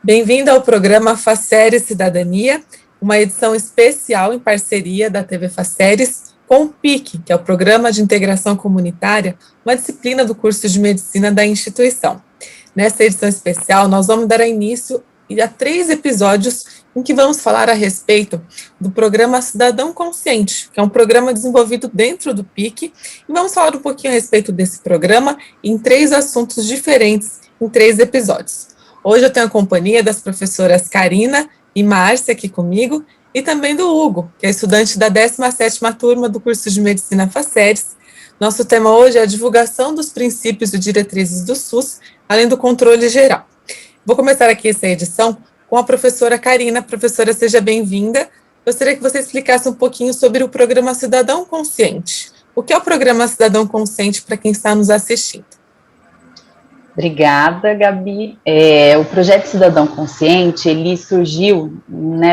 Bem-vindo ao programa Faceres Cidadania, uma edição especial em parceria da TV Faceres com o PIC, que é o Programa de Integração Comunitária, uma disciplina do curso de Medicina da instituição. Nessa edição especial, nós vamos dar início a 3 episódios em que vamos falar a respeito do programa Cidadão Consciente, que é um programa desenvolvido dentro do PIC, e vamos falar um pouquinho a respeito desse programa em 3 assuntos diferentes, em 3 episódios. Hoje eu tenho a companhia das professoras Karina e Márcia aqui comigo, e também do Hugo, que é estudante da 17ª turma do curso de Medicina Faceres. Nosso tema hoje é a divulgação dos princípios e diretrizes do SUS, além do controle geral. Vou começar aqui essa edição com a professora Karina. Professora, seja bem-vinda. Gostaria que você explicasse um pouquinho sobre o programa Cidadão Consciente. O que é o programa Cidadão Consciente para quem está nos assistindo? Obrigada, Gabi. O projeto Cidadão Consciente, ele surgiu,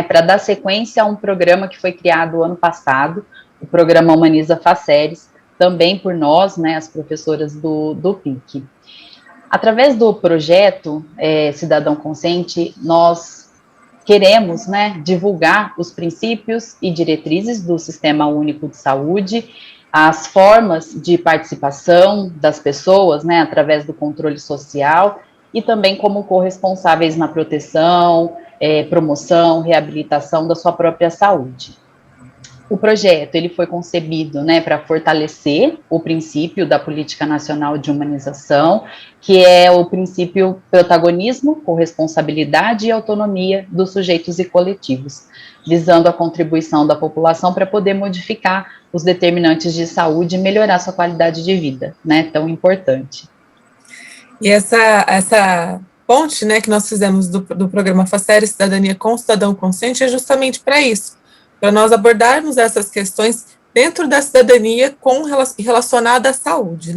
para dar sequência a um programa que foi criado ano passado, o programa Humaniza Faceres, também por nós, as professoras do PIC. Através do projeto Cidadão Consciente, nós queremos divulgar os princípios e diretrizes do Sistema Único de Saúde, as formas de participação das pessoas, através do controle social, e também como corresponsáveis na proteção, promoção, reabilitação da sua própria saúde. O projeto ele foi concebido para fortalecer o princípio da Política Nacional de Humanização, que é o princípio protagonismo, corresponsabilidade e autonomia dos sujeitos e coletivos, visando a contribuição da população para poder modificar os determinantes de saúde e melhorar sua qualidade de vida, tão importante. E essa ponte, que nós fizemos do programa Faceres Cidadania com o Cidadão Consciente é justamente para isso, para nós abordarmos essas questões dentro da cidadania relacionada à saúde,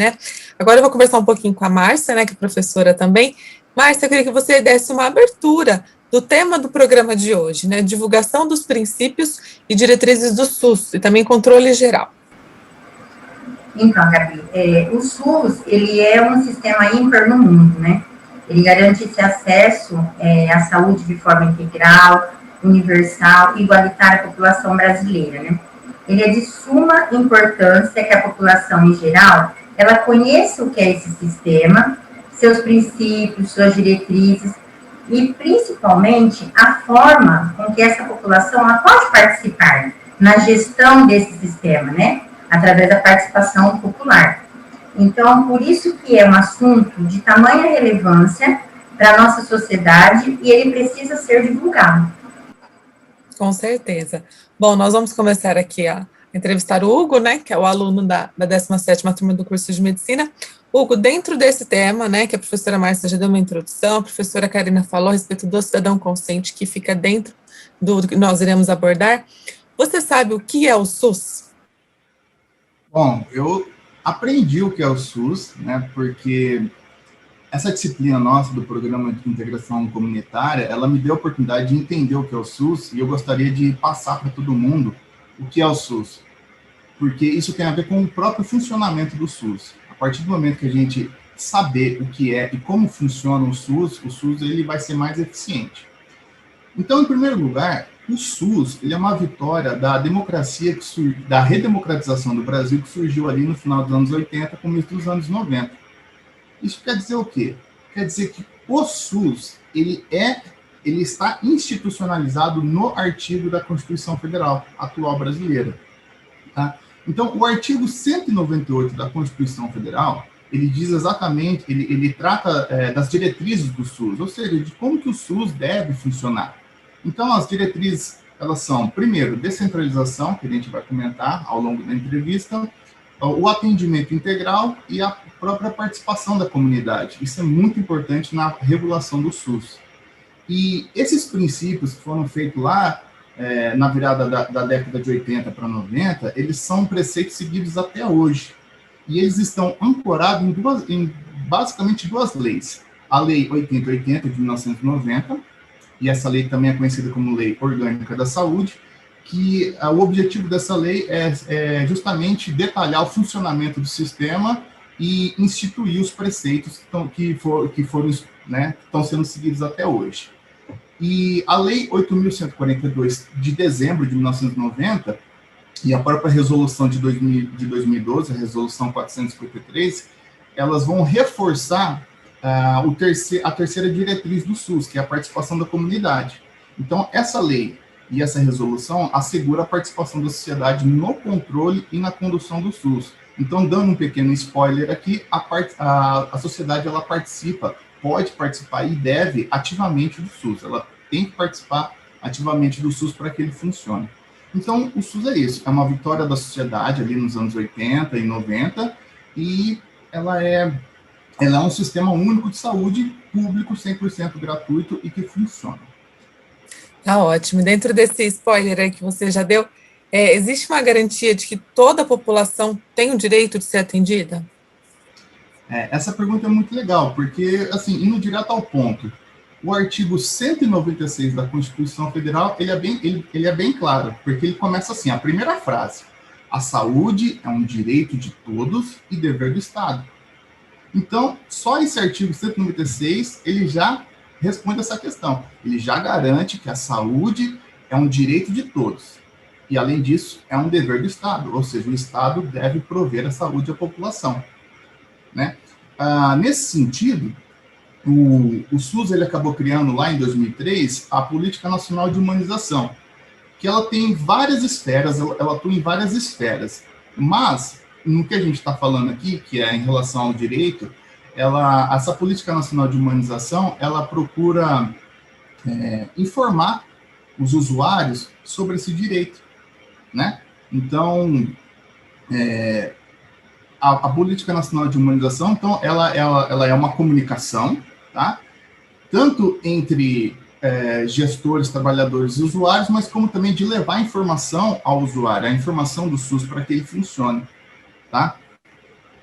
Agora eu vou conversar um pouquinho com a Márcia, que é professora também. Márcia, eu queria que você desse uma abertura do tema do programa de hoje, divulgação dos princípios e diretrizes do SUS, e também controle geral. Então, Gabi, o SUS, ele é um sistema ímpar no mundo, Ele garante esse acesso à saúde de forma integral, universal e igualitária à população brasileira, Ele é de suma importância que a população, em geral, ela conheça o que é esse sistema, seus princípios, suas diretrizes, e, principalmente, a forma com que essa população ela pode participar na gestão desse sistema, através da participação popular. Então, por isso que é um assunto de tamanha relevância para a nossa sociedade e ele precisa ser divulgado. Com certeza. Bom, nós vamos começar aqui a entrevistar o Hugo, que é o aluno da 17ª turma do curso de Medicina. Hugo, dentro desse tema, que a professora Márcia já deu uma introdução, a professora Karina falou a respeito do cidadão consciente, que fica dentro do que nós iremos abordar, você sabe o que é o SUS? Bom, eu aprendi o que é o SUS, porque essa disciplina nossa do Programa de Integração Comunitária, ela me deu a oportunidade de entender o que é o SUS, e eu gostaria de passar para todo mundo o que é o SUS, porque isso tem a ver com o próprio funcionamento do SUS. A partir do momento que a gente saber o que é e como funciona o SUS ele vai ser mais eficiente. Então, em primeiro lugar, o SUS ele é uma vitória da democracia, da redemocratização do Brasil, que surgiu ali no final dos anos 80, começo dos anos 90. Isso quer dizer o quê? Quer dizer que o SUS ele está institucionalizado no artigo da Constituição Federal atual brasileira. Tá? Então, o artigo 198 da Constituição Federal, ele diz exatamente, ele trata das diretrizes do SUS, ou seja, de como que o SUS deve funcionar. Então, as diretrizes, elas são, primeiro, descentralização, que a gente vai comentar ao longo da entrevista, o atendimento integral e a própria participação da comunidade. Isso é muito importante na regulação do SUS. E esses princípios que foram feitos lá, na virada da década de 80 para 90, eles são preceitos seguidos até hoje. E eles estão ancorados em basicamente 2 leis. A Lei 8080, de 1990, e essa lei também é conhecida como Lei Orgânica da Saúde, que o objetivo dessa lei é justamente detalhar o funcionamento do sistema e instituir os preceitos que foram, né, que estão sendo seguidos até hoje. E a Lei 8.142, de dezembro de 1990, e a própria resolução de 2012, a resolução 453, elas vão reforçar a terceira diretriz do SUS, que é a participação da comunidade. Então, essa lei e essa resolução assegura a participação da sociedade no controle e na condução do SUS. Então, dando um pequeno spoiler aqui, a sociedade ela pode participar e deve ativamente do SUS. Ela tem que participar ativamente do SUS para que ele funcione. Então, o SUS é isso, é uma vitória da sociedade ali nos anos 80 e 90, e ela é um sistema único de saúde público, 100% gratuito e que funciona. Tá ótimo. Dentro desse spoiler aí que você já deu, existe uma garantia de que toda a população tem o direito de ser atendida? Essa pergunta é muito legal, porque, assim, indo direto ao ponto, o artigo 196 da Constituição Federal, ele é bem claro, porque ele começa assim, a primeira frase: a saúde é um direito de todos e dever do Estado. Então, só esse artigo 196, ele já responde essa questão. Ele já garante que a saúde é um direito de todos. E, além disso, é um dever do Estado, ou seja, o Estado deve prover a saúde à população, né? Nesse sentido, o SUS ele acabou criando lá em 2003 a Política Nacional de Humanização, que ela tem várias esferas, ela atua em várias esferas, mas no que a gente está falando aqui, que é em relação ao direito, essa Política Nacional de Humanização, ela procura informar os usuários sobre esse direito, né? Então, a Política Nacional de Humanização, então, ela é uma comunicação, tá? Tanto entre gestores, trabalhadores e usuários, mas como também de levar a informação ao usuário, a informação do SUS para que ele funcione, tá?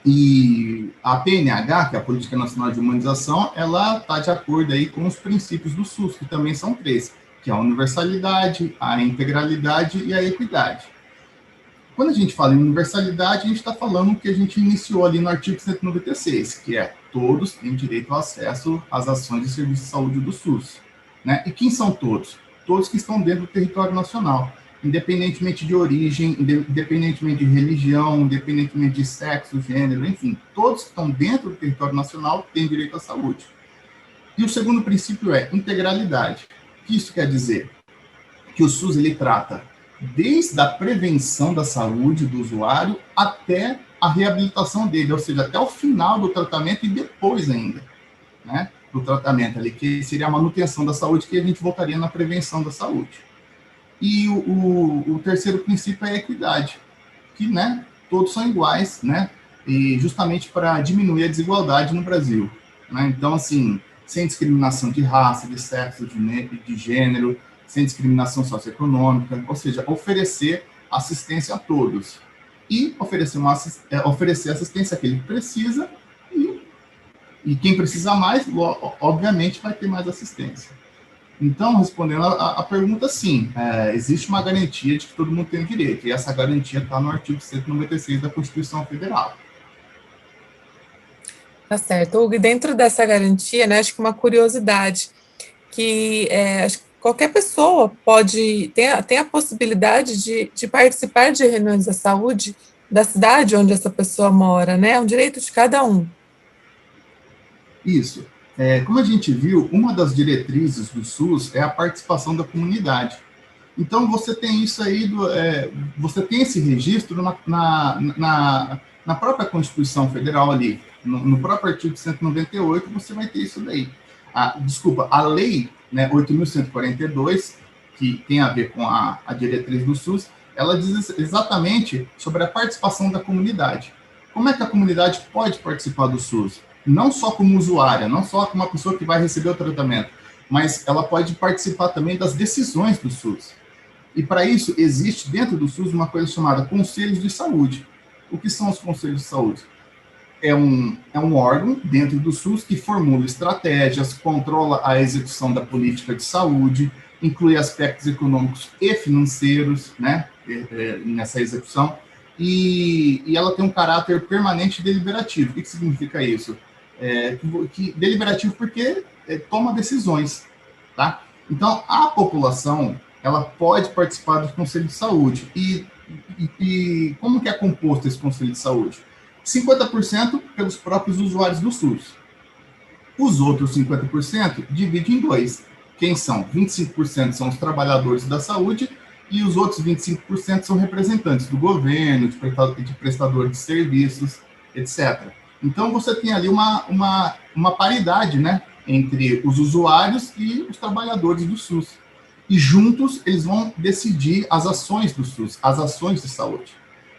E a PNH, que é a Política Nacional de Humanização, ela está de acordo aí com os princípios do SUS, que também são 3, que é a universalidade, a integralidade e a equidade. Quando a gente fala em universalidade, a gente está falando o que a gente iniciou ali no artigo 196, que é todos têm direito ao acesso às ações de serviço de saúde do SUS, né? E quem são todos? Todos que estão dentro do território nacional, independentemente de origem, independentemente de religião, independentemente de sexo, gênero, enfim, todos que estão dentro do território nacional têm direito à saúde. E o segundo princípio é integralidade. O que isso quer dizer? Que o SUS ele trata desde a prevenção da saúde do usuário até a reabilitação dele, ou seja, até o final do tratamento e depois ainda, né, do tratamento ali, que seria a manutenção da saúde, que a gente voltaria na prevenção da saúde. E o terceiro princípio é a equidade, que, né, todos são iguais, né, e justamente para diminuir a desigualdade no Brasil, né? Então, assim, sem discriminação de raça, de sexo, de gênero, sem discriminação socioeconômica, ou seja, oferecer assistência a todos. E oferecer assistência àquele que precisa, e quem precisa mais, obviamente, vai ter mais assistência. Então, respondendo a pergunta, sim, existe uma garantia de que todo mundo tem o direito, e essa garantia está no artigo 196 da Constituição Federal. Tá certo. Hugo, e dentro dessa garantia, né, acho que uma curiosidade, que acho que qualquer pessoa tem a possibilidade de participar de reuniões da saúde da cidade onde essa pessoa mora, né? É um direito de cada um. Isso. Como a gente viu, uma das diretrizes do SUS é a participação da comunidade. Então, você tem isso aí, você tem esse registro na própria Constituição Federal ali, no próprio artigo 198, você vai ter isso daí. A lei, né, 8.142, que tem a ver com a diretriz do SUS, ela diz exatamente sobre a participação da comunidade. Como é que a comunidade pode participar do SUS? Não só como usuária, não só como uma pessoa que vai receber o tratamento, mas ela pode participar também das decisões do SUS. E para isso, existe dentro do SUS uma coisa chamada Conselhos de Saúde. O que são os Conselhos de Saúde? É um órgão dentro do SUS que formula estratégias, controla a execução da política de saúde, inclui aspectos econômicos e financeiros, né, nessa execução, e ela tem um caráter permanente e deliberativo. O que significa isso? Deliberativo porque toma decisões, tá? Então, a população, ela pode participar do Conselho de Saúde. E como que é composto esse Conselho de Saúde? 50% pelos próprios usuários do SUS. Os outros 50% dividem em dois. Quem são? 25% são os trabalhadores da saúde e os outros 25% são representantes do governo, de prestadores de serviços, etc. Então, você tem ali uma paridade, né, entre os usuários e os trabalhadores do SUS. E juntos, eles vão decidir as ações do SUS, as ações de saúde.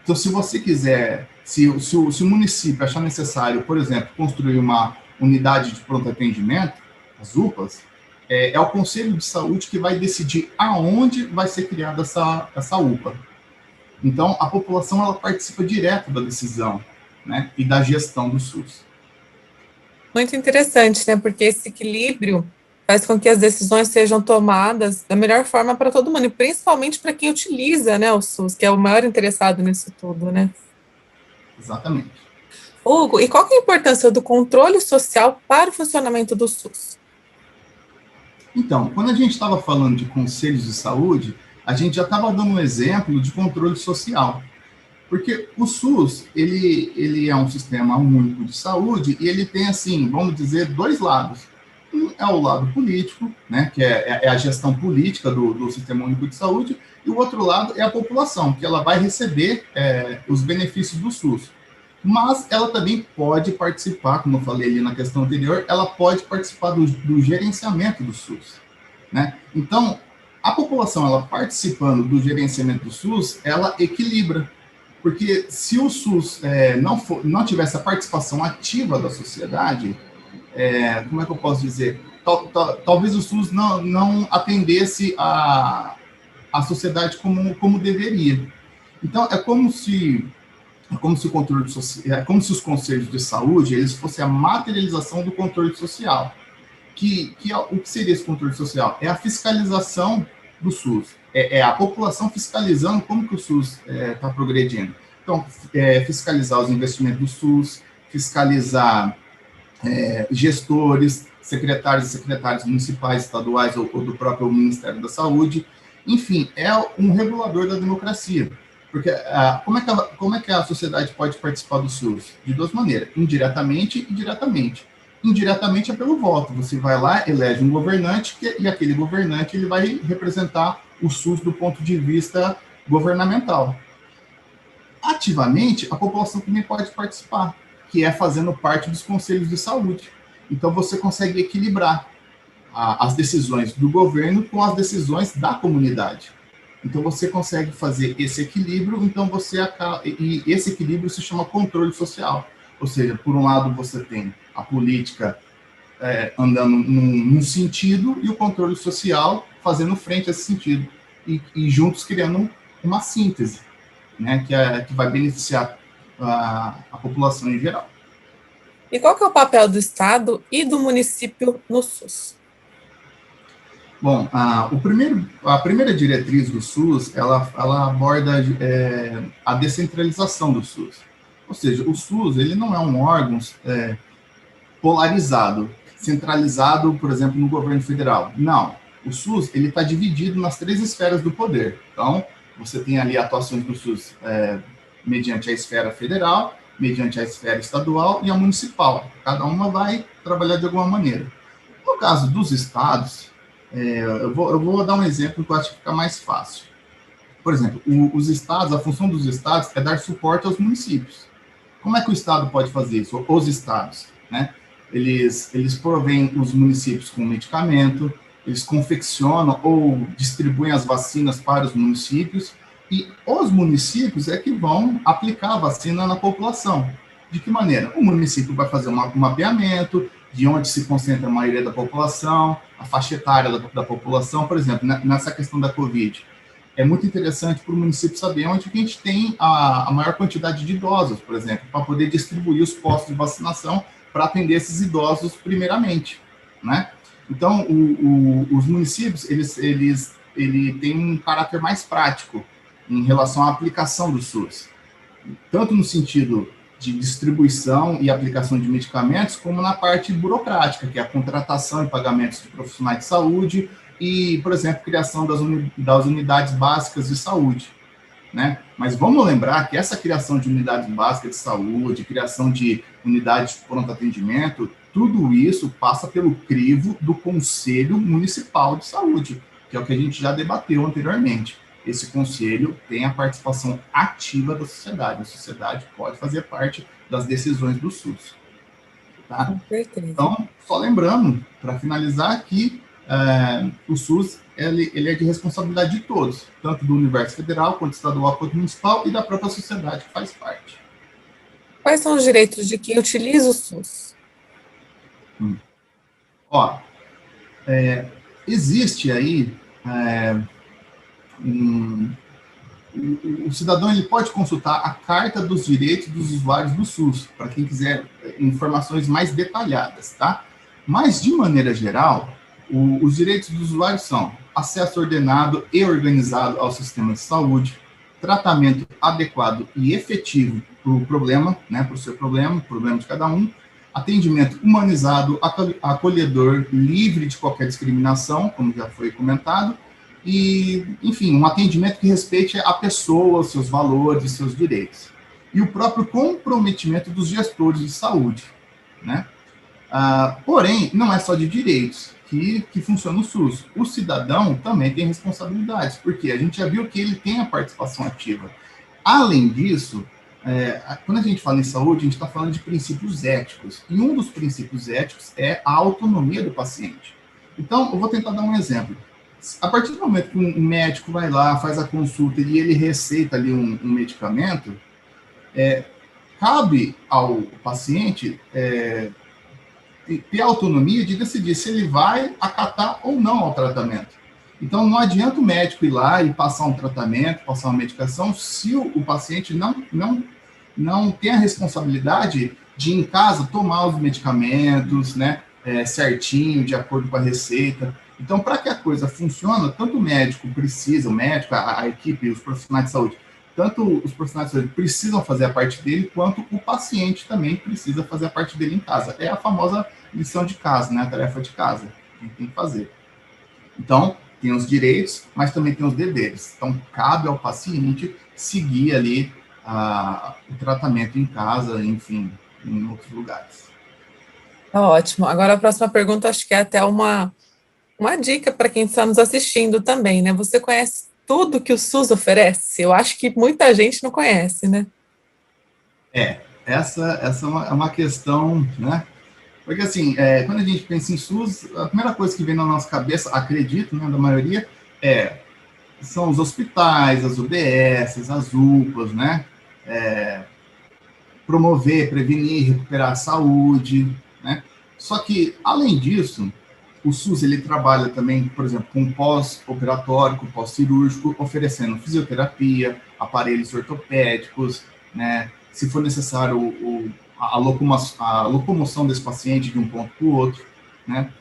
Então, se você quiser, se o município achar necessário, por exemplo, construir uma unidade de pronto atendimento, as UPAs, é o Conselho de Saúde que vai decidir aonde vai ser criada essa UPA. Então, a população ela participa direto da decisão, né, e da gestão do SUS. Muito interessante, né? Porque esse equilíbrio faz com que as decisões sejam tomadas da melhor forma para todo mundo, e principalmente para quem utiliza, né, o SUS, que é o maior interessado nisso tudo, né? Exatamente. Hugo, e qual que é a importância do controle social para o funcionamento do SUS? Então, quando a gente estava falando de conselhos de saúde, a gente já estava dando um exemplo de controle social. Porque o SUS, ele é um sistema único de saúde e ele tem, assim, vamos dizer, dois lados. Um é o lado político, né, que é a gestão política do Sistema Único de Saúde, e o outro lado é a população, que ela vai receber os benefícios do SUS. Mas ela também pode participar, como eu falei ali na questão anterior, ela pode participar do gerenciamento do SUS, né? Então, a população, ela participando do gerenciamento do SUS, ela equilibra, porque se o SUS não tivesse a participação ativa da sociedade, como é que eu posso dizer? Talvez o SUS não atendesse a sociedade como deveria. Então, é como se o controle social, é como se os conselhos de saúde eles fossem a materialização do controle social. O que seria esse controle social? É a fiscalização do SUS. É a população fiscalizando como que o SUS está progredindo. Então, fiscalizar os investimentos do SUS, fiscalizar gestores, secretários e secretárias municipais, estaduais ou do próprio Ministério da Saúde. Enfim, é um regulador da democracia. Porque como é que a sociedade pode participar do SUS? De duas maneiras, indiretamente e diretamente. Indiretamente é pelo voto. Você vai lá, elege um governante, e aquele governante ele vai representar o SUS do ponto de vista governamental. Ativamente, a população também pode participar, que é fazendo parte dos conselhos de saúde. Então, você consegue equilibrar as decisões do governo com as decisões da comunidade. Então, você consegue fazer esse equilíbrio, e esse equilíbrio se chama controle social. Ou seja, por um lado, você tem a política andando num sentido e o controle social fazendo frente a esse sentido. E juntos criando uma síntese, né, que vai beneficiar a população em geral. E qual que é o papel do Estado e do município no SUS? Bom, a primeira diretriz do SUS, ela aborda a descentralização do SUS. Ou seja, o SUS ele não é um órgão polarizado, centralizado, por exemplo, no governo federal. Não, o SUS ele está dividido nas 3 esferas do poder. Então, você tem ali atuações do SUS mediante a esfera federal, mediante a esfera estadual e a municipal. Cada uma vai trabalhar de alguma maneira. No caso dos estados, eu vou dar um exemplo que eu acho que fica mais fácil. Por exemplo, os estados, a função dos estados é dar suporte aos municípios. Como é que o estado pode fazer isso? Os estados, né? Eles provêm os municípios com medicamento, eles confeccionam ou distribuem as vacinas para os municípios, e os municípios é que vão aplicar a vacina na população. De que maneira? O município vai fazer um mapeamento de onde se concentra a maioria da população, a faixa etária da população, por exemplo, nessa questão da Covid. É muito interessante para o município saber onde que a gente tem a maior quantidade de idosos, por exemplo, para poder distribuir os postos de vacinação para atender esses idosos primeiramente, né? Então, os municípios, ele tem um caráter mais prático em relação à aplicação do SUS. tanto no sentido de distribuição e aplicação de medicamentos, como na parte burocrática, que é a contratação e pagamentos de profissionais de saúde e, por exemplo, criação das unidades básicas de saúde, né? Mas vamos lembrar que essa criação de unidades básicas de saúde, criação de unidades de pronto atendimento, tudo isso passa pelo crivo do Conselho Municipal de Saúde, que é o que a gente já debateu anteriormente. Esse conselho tem a participação ativa da sociedade. A sociedade pode fazer parte das decisões do SUS. Tá? Então, só lembrando, para finalizar, que o SUS ele é de responsabilidade de todos, tanto do universo federal, quanto estadual, quanto municipal, e da própria sociedade que faz parte. Quais são os direitos de quem utiliza o SUS? Existe aí... o cidadão ele pode consultar a Carta dos Direitos dos Usuários do SUS, para quem quiser informações mais detalhadas, tá? Mas, de maneira geral, os direitos dos usuários são acesso ordenado e organizado ao sistema de saúde, tratamento adequado e efetivo para o problema, né, para o seu problema de cada um, atendimento humanizado, acolhedor, livre de qualquer discriminação, como já foi comentado, e, enfim, um atendimento que respeite a pessoa, seus valores, seus direitos. E o próprio comprometimento dos gestores de saúde, né? Porém, não é só de direitos que funciona o SUS. O cidadão também tem responsabilidades, porque a gente já viu que ele tem a participação ativa. Além disso, quando a gente fala em saúde, a gente está falando de princípios éticos, e um dos princípios éticos é a autonomia do paciente. Então, eu vou tentar dar um exemplo. A partir do momento que um médico vai lá, faz a consulta e ele receita ali um medicamento, cabe ao paciente ter autonomia de decidir se ele vai acatar ou não ao tratamento. Então, não adianta o médico ir lá e passar um tratamento, passar uma medicação, se o paciente não tem a responsabilidade de, em casa, tomar os medicamentos, né, certinho, de acordo com a receita. Então, para que a coisa funcione, tanto o médico precisa, a equipe, os profissionais de saúde, tanto os profissionais de saúde precisam fazer a parte dele, quanto o paciente também precisa fazer a parte dele em casa. É a famosa lição de casa, né? A tarefa de casa, que tem que fazer. Então, tem os direitos, mas também tem os deveres. Então, cabe ao paciente seguir ali o tratamento em casa, enfim, em outros lugares. Ótimo. Agora, a próxima pergunta, acho que é até uma dica para quem está nos assistindo também, né? Você conhece tudo que o SUS oferece? Eu acho que muita gente não conhece, né? Essa é uma questão, né? Porque, assim, quando a gente pensa em SUS, a primeira coisa que vem na nossa cabeça, acredito, né, da maioria, são os hospitais, as UBSs, as UPAs, né? Promover, prevenir, recuperar a saúde, né? Só que, além disso, o SUS ele trabalha também, por exemplo, com pós-operatório, com pós-cirúrgico, oferecendo fisioterapia, aparelhos ortopédicos, né? Se for necessário, a locomoção desse paciente de um ponto para o outro, né?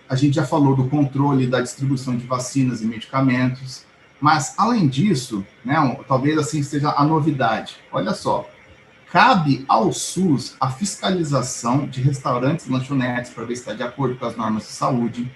A gente já falou do controle da distribuição de vacinas e medicamentos, mas, além disso, né, talvez assim seja a novidade. Olha só, cabe ao SUS a fiscalização de restaurantes e lanchonetes para ver se está de acordo com as normas de saúde,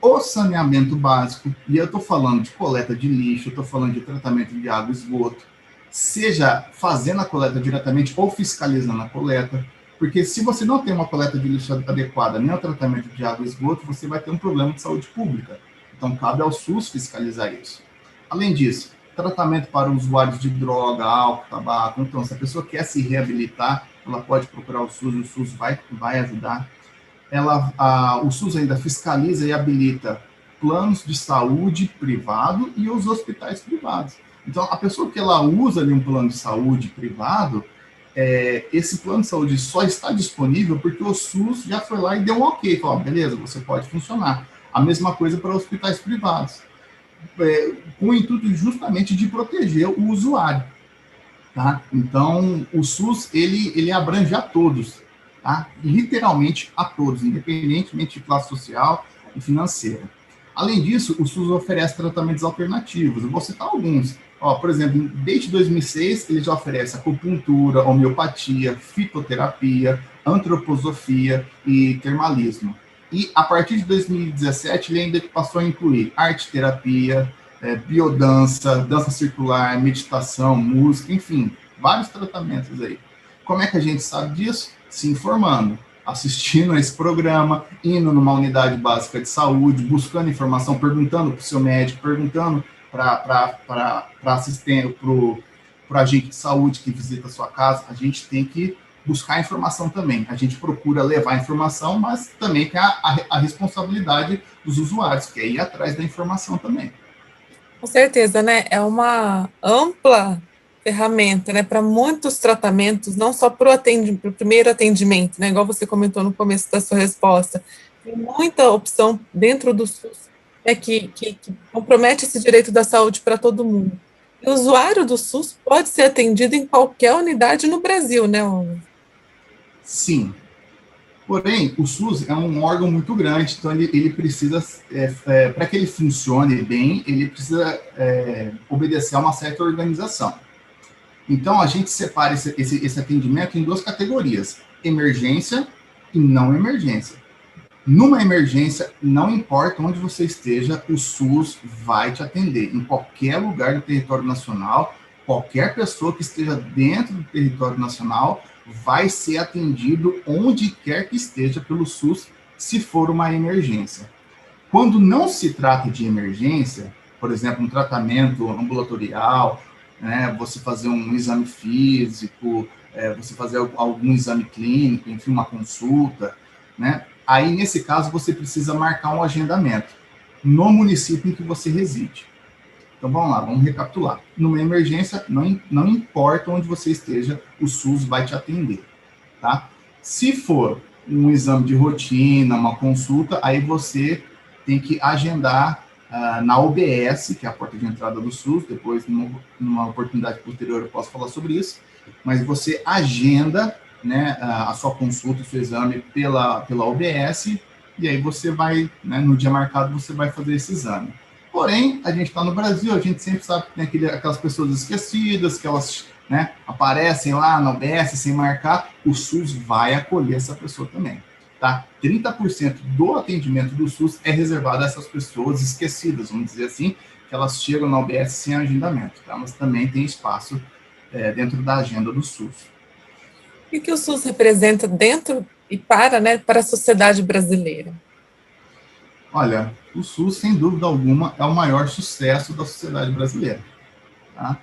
o saneamento básico, e eu estou falando de coleta de lixo, eu estou falando de tratamento de água e esgoto, seja fazendo a coleta diretamente ou fiscalizando a coleta, porque se você não tem uma coleta de lixo adequada nem o tratamento de água e esgoto, você vai ter um problema de saúde pública. Então, cabe ao SUS fiscalizar isso. Além disso, tratamento para usuários de droga, álcool, tabaco. Então, se a pessoa quer se reabilitar, ela pode procurar o SUS vai ajudar. O SUS ainda fiscaliza e habilita planos de saúde privado e os hospitais privados. Então, a pessoa que ela usa ali um plano de saúde privado, esse plano de saúde só está disponível porque o SUS já foi lá e deu um ok, falou, beleza, você pode funcionar. A mesma coisa para hospitais privados, com o intuito justamente de proteger o usuário. Tá? Então, o SUS, ele abrange a todos, tá? Literalmente a todos, independentemente de classe social e financeira. Além disso, o SUS oferece tratamentos alternativos. Eu vou citar alguns. Ó, por exemplo, desde 2006, ele já oferece acupuntura, homeopatia, fitoterapia, antroposofia e termalismo. E a partir de 2017, ele ainda passou a incluir arte-terapia, biodança, dança circular, meditação, música, enfim, vários tratamentos aí. Como é que a gente sabe disso? Se informando, assistindo a esse programa, indo numa unidade básica de saúde, buscando informação, perguntando para o seu médico, perguntando para assistente, para agente de saúde que visita a sua casa. A gente tem que buscar informação também. A gente procura levar informação, mas também tem a responsabilidade dos usuários, que é ir atrás da informação também. Com certeza, né? É uma ampla ferramenta, né, para muitos tratamentos, não só para o primeiro atendimento, né, igual você comentou no começo da sua resposta. Tem muita opção dentro do SUS, né, que compromete esse direito da saúde para todo mundo. E o usuário do SUS pode ser atendido em qualquer unidade no Brasil, né, Hugo? Sim. Porém, o SUS é um órgão muito grande, então ele precisa, para que ele funcione bem, ele precisa obedecer a uma certa organização. Então, a gente separa esse atendimento em duas categorias, emergência e não emergência. Numa emergência, não importa onde você esteja, o SUS vai te atender. Em qualquer lugar do território nacional, qualquer pessoa que esteja dentro do território nacional vai ser atendido onde quer que esteja pelo SUS, se for uma emergência. Quando não se trata de emergência, por exemplo, um tratamento ambulatorial, né, você fazer um exame físico, você fazer algum exame clínico, enfim, uma consulta, né? Aí, nesse caso, você precisa marcar um agendamento no município em que você reside. Então, vamos lá, vamos recapitular. Numa emergência, não importa onde você esteja, o SUS vai te atender, tá? Se for um exame de rotina, uma consulta, aí você tem que agendar na OBS, que é a porta de entrada do SUS, depois, numa oportunidade posterior, eu posso falar sobre isso, mas você agenda, né, a sua consulta, o seu exame pela OBS, e aí você vai, né, no dia marcado, você vai fazer esse exame. Porém, a gente está no Brasil, a gente sempre sabe que tem aquelas pessoas esquecidas, que elas, né, aparecem lá na OBS sem marcar, o SUS vai acolher essa pessoa também. Tá? 30% do atendimento do SUS é reservado a essas pessoas esquecidas, vamos dizer assim, que elas chegam na OBS sem agendamento, tá? Mas também tem espaço dentro da agenda do SUS. O que o SUS representa dentro e para a sociedade brasileira? Olha, o SUS, sem dúvida alguma, é o maior sucesso da sociedade brasileira. Tá?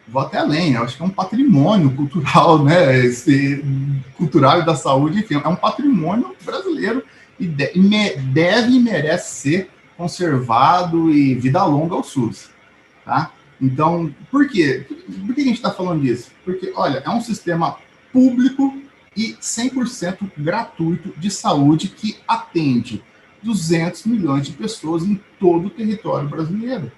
Vou até além, eu acho que é um patrimônio cultural, né? Cultural e da saúde, enfim, é um patrimônio brasileiro e deve e merece ser conservado e vida longa ao SUS, tá? Então, por quê? Por que a gente está falando disso? Porque, olha, é um sistema público e 100% gratuito de saúde que atende 200 milhões de pessoas em todo o território brasileiro.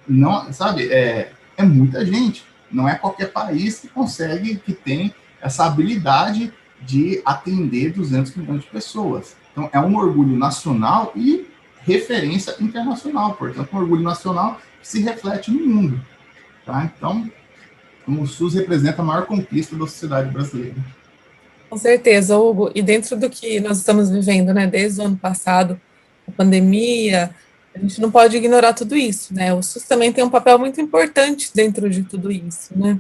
Não, sabe, é muita gente. Não é qualquer país que consegue, que tem essa habilidade de atender 200 milhões de pessoas. Então, é um orgulho nacional e referência internacional. Portanto, um orgulho nacional que se reflete no mundo. Tá? Então, o SUS representa a maior conquista da sociedade brasileira. Com certeza, Hugo. E dentro do que nós estamos vivendo, né, desde o ano passado, a pandemia, a gente não pode ignorar tudo isso, né? O SUS também tem um papel muito importante dentro de tudo isso, né?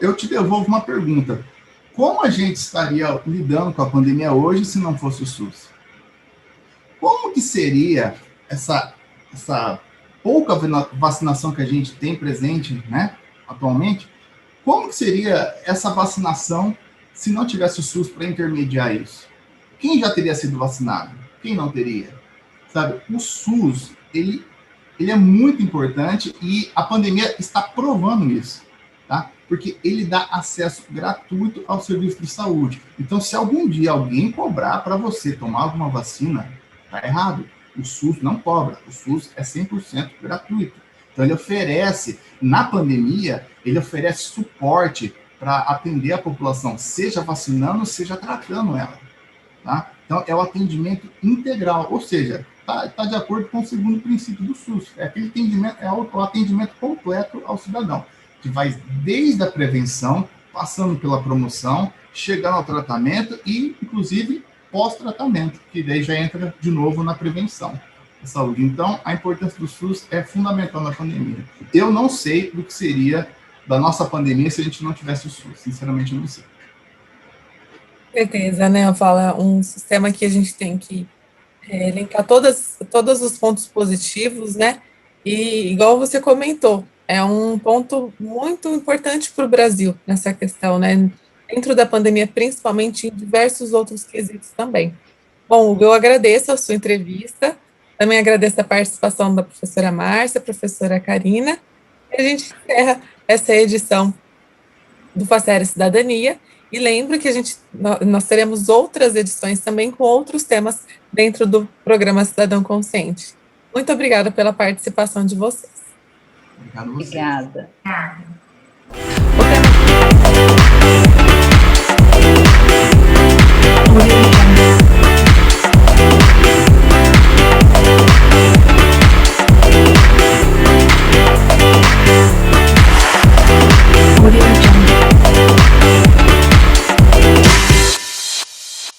Eu te devolvo uma pergunta. Como a gente estaria lidando com a pandemia hoje se não fosse o SUS? Como que seria essa pouca vacinação que a gente tem presente, né, atualmente? Como que seria essa vacinação se não tivesse o SUS para intermediar isso? Quem já teria sido vacinado? Quem não teria? Sabe, o SUS, ele é muito importante e a pandemia está provando isso, tá? Porque ele dá acesso gratuito ao serviço de saúde. Então, se algum dia alguém cobrar para você tomar alguma vacina, tá errado. O SUS não cobra. O SUS é 100% gratuito. Então, ele oferece, na pandemia, ele oferece suporte para atender a população, seja vacinando, seja tratando ela. Tá? Então, é o atendimento integral, ou seja, tá de acordo com o segundo princípio do SUS. É aquele atendimento, o atendimento completo ao cidadão, que vai desde a prevenção, passando pela promoção, chegando ao tratamento e, inclusive, pós-tratamento, que daí já entra de novo na prevenção da saúde. Então, a importância do SUS é fundamental na pandemia. Eu não sei do que seria da nossa pandemia se a gente não tivesse o SUS. Sinceramente, eu não sei. Com certeza, né? Eu falo, um sistema que a gente tem que elencar todos os pontos positivos, né? E, igual você comentou, é um ponto muito importante para o Brasil nessa questão, né? Dentro da pandemia, principalmente em diversos outros quesitos também. Bom, Hugo, eu agradeço a sua entrevista, também agradeço a participação da professora Márcia, professora Karina, e a gente encerra essa edição do Facere Cidadania, e lembro que nós teremos outras edições também com outros temas dentro do programa Cidadão Consciente. Muito obrigada pela participação de vocês. Obrigado a vocês. Obrigada. Obrigada.